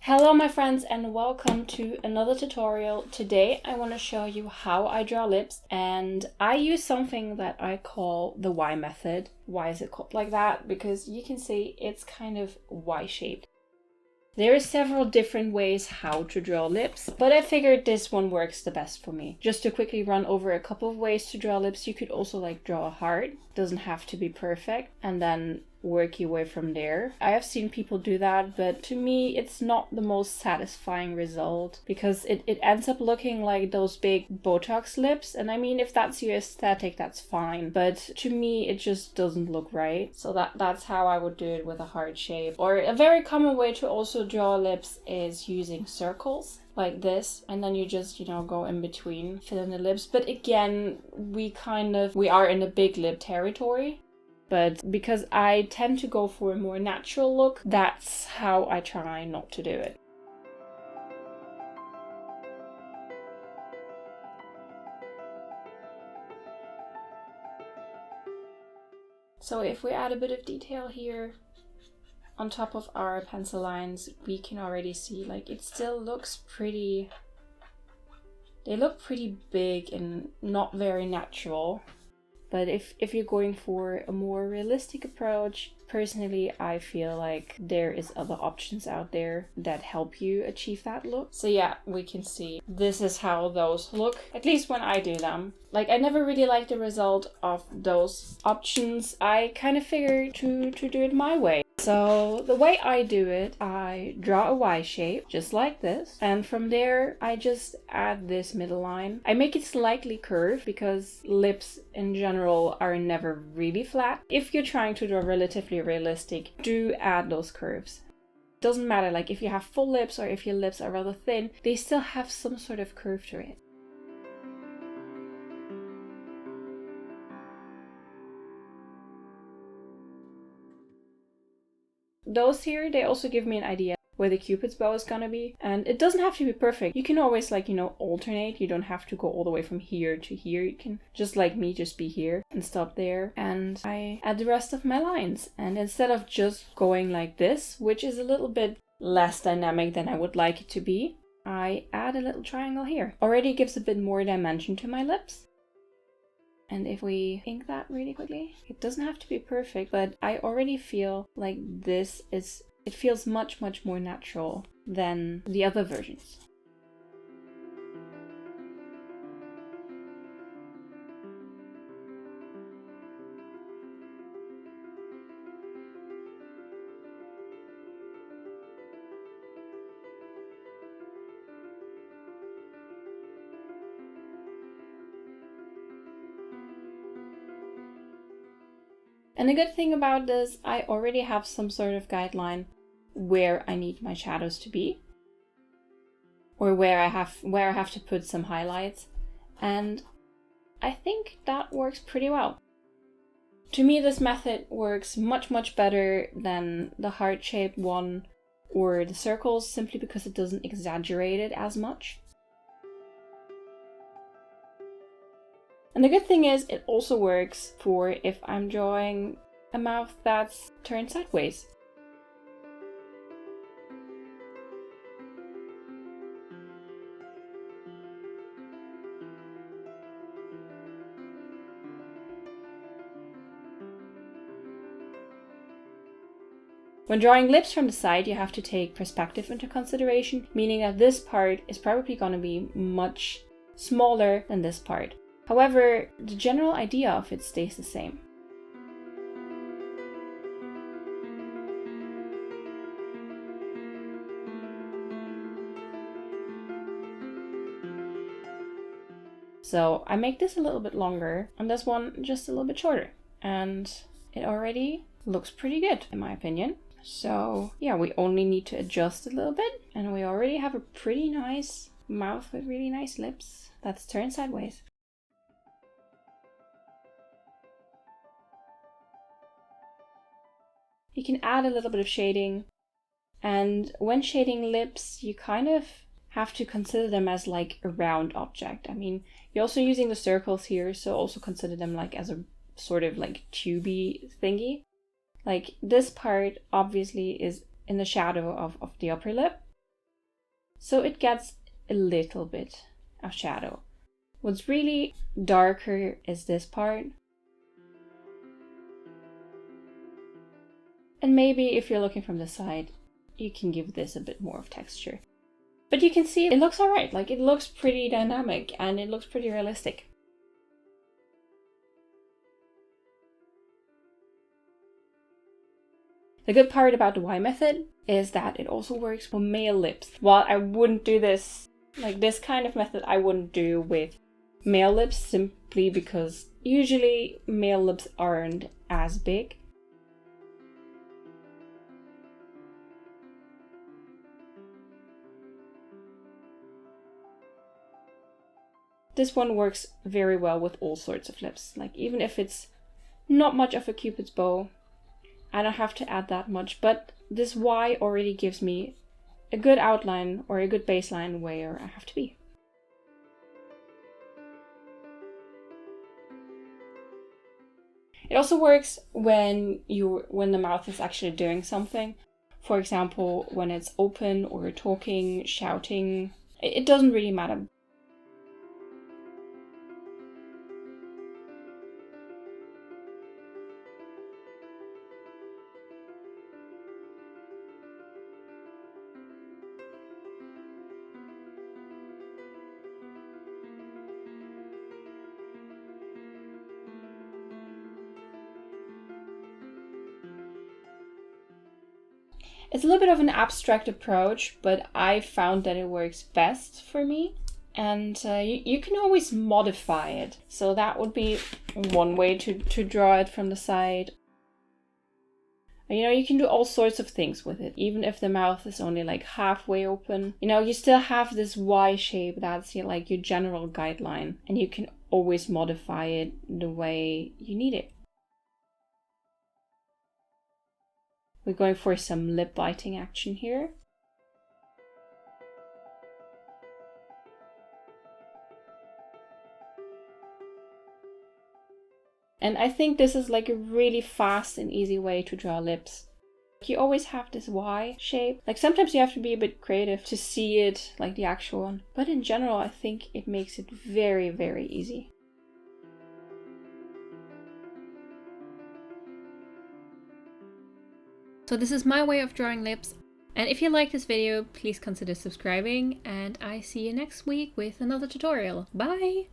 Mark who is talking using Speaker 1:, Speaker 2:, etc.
Speaker 1: Hello my friends and welcome to another tutorial. Today I want to show you how I draw lips, and I use something that I call the Y method. Why is it called like that? Because you can see it's kind of Y-shaped. There are several different ways how to draw lips, but I figured this one works the best for me. Just to quickly run over a couple of ways to draw lips, you could also draw a heart. Doesn't have to be perfect, and then work your way from there. I have seen people do that, but to me it's not the most satisfying result because it ends up looking like those big Botox lips, and I mean, if that's your aesthetic, that's fine, but to me it just doesn't look right. So that's how I would do it with a heart shape. Or a very common way to also draw lips is using circles like this, and then you just go in between, fill in the lips. But again, we are in a big lip territory. But because I tend to go for a more natural look, that's how I try not to do it. So if we add a bit of detail here on top of our pencil lines, we can already see it still looks pretty... They look pretty big and not very natural. But if you're going for a more realistic approach, personally, I feel like there is other options out there that help you achieve that look. So yeah, we can see this is how those look, at least when I do them. I never really liked the result of those options. I kind of figured to do it my way. So the way I do it, I draw a Y shape, just like this. And from there, I just add this middle line. I make it slightly curved because lips in general are never really flat. If you're trying to draw relatively realistic, do add those curves. Doesn't matter, if you have full lips or if your lips are rather thin, they still have some sort of curve to it. Those here, they also give me an idea where the Cupid's bow is gonna be. And it doesn't have to be perfect. You can always alternate. You don't have to go all the way from here to here. You can, just like me, just be here and stop there. And I add the rest of my lines. And instead of just going like this, which is a little bit less dynamic than I would like it to be, I add a little triangle here. Already gives a bit more dimension to my lips. And if we ink that really quickly, it doesn't have to be perfect, but I already feel like it feels much, much more natural than the other versions. And the good thing about this, I already have some sort of guideline where I need my shadows to be, or where I have to put some highlights, and I think that works pretty well. To me, this method works much, much better than the heart-shaped one or the circles, simply because it doesn't exaggerate it as much. And the good thing is, it also works for if I'm drawing a mouth that's turned sideways. When drawing lips from the side, you have to take perspective into consideration, meaning that this part is probably going to be much smaller than this part. However, the general idea of it stays the same. So I make this a little bit longer and this one just a little bit shorter. And it already looks pretty good, in my opinion. So yeah, we only need to adjust a little bit and we already have a pretty nice mouth with really nice lips that's turned sideways. You can add a little bit of shading, and when shading lips, you kind of have to consider them as a round object. I mean, you're also using the circles here, so also consider them as a sort of tubey thingy. This part obviously is in the shadow of the upper lip, so it gets a little bit of shadow. What's really darker is this part. And maybe if you're looking from the side, you can give this a bit more of texture. But you can see it looks alright, like it looks pretty dynamic and it looks pretty realistic. The good part about the Y method is that it also works for male lips. While I wouldn't do this, like this kind of method I wouldn't do with male lips, simply because usually male lips aren't as big. This one works very well with all sorts of lips, like even if it's not much of a cupid's bow, I don't have to add that much, but this Y already gives me a good outline or a good baseline where I have to be. It also works when the mouth is actually doing something. For example, when it's open or talking, shouting. It doesn't really matter. It's a little bit of an abstract approach, but I found that it works best for me. And you can always modify it. So that would be one way to draw it from the side. You know, you can do all sorts of things with it. Even if the mouth is only like halfway open, you know, you still have this Y shape. That's like your general guideline. And you can always modify it the way you need it. We're going for some lip biting action here. And I think this is like a really fast and easy way to draw lips. You always have this Y shape. Like sometimes you have to be a bit creative to see it like the actual one. But in general, I think it makes it very, very easy. So this is my way of drawing lips. And if you like this video, please consider subscribing. And I see you next week with another tutorial. Bye!